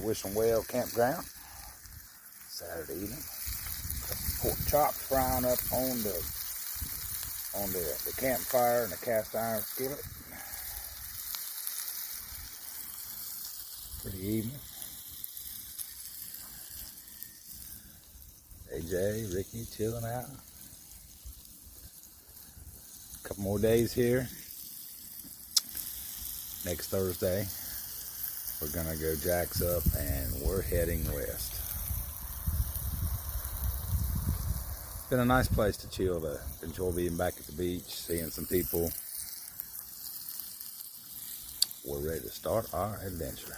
Wishing Well campground. Saturday evening. Pork chops frying up on the campfire and the cast iron skillet. Pretty evening. AJ, Ricky chilling out. A couple more days here. Next Thursday, we're gonna go jacks up and we're heading west. It's been a nice place to chill, to enjoy being back at the beach, seeing some people. We're ready to start our adventure.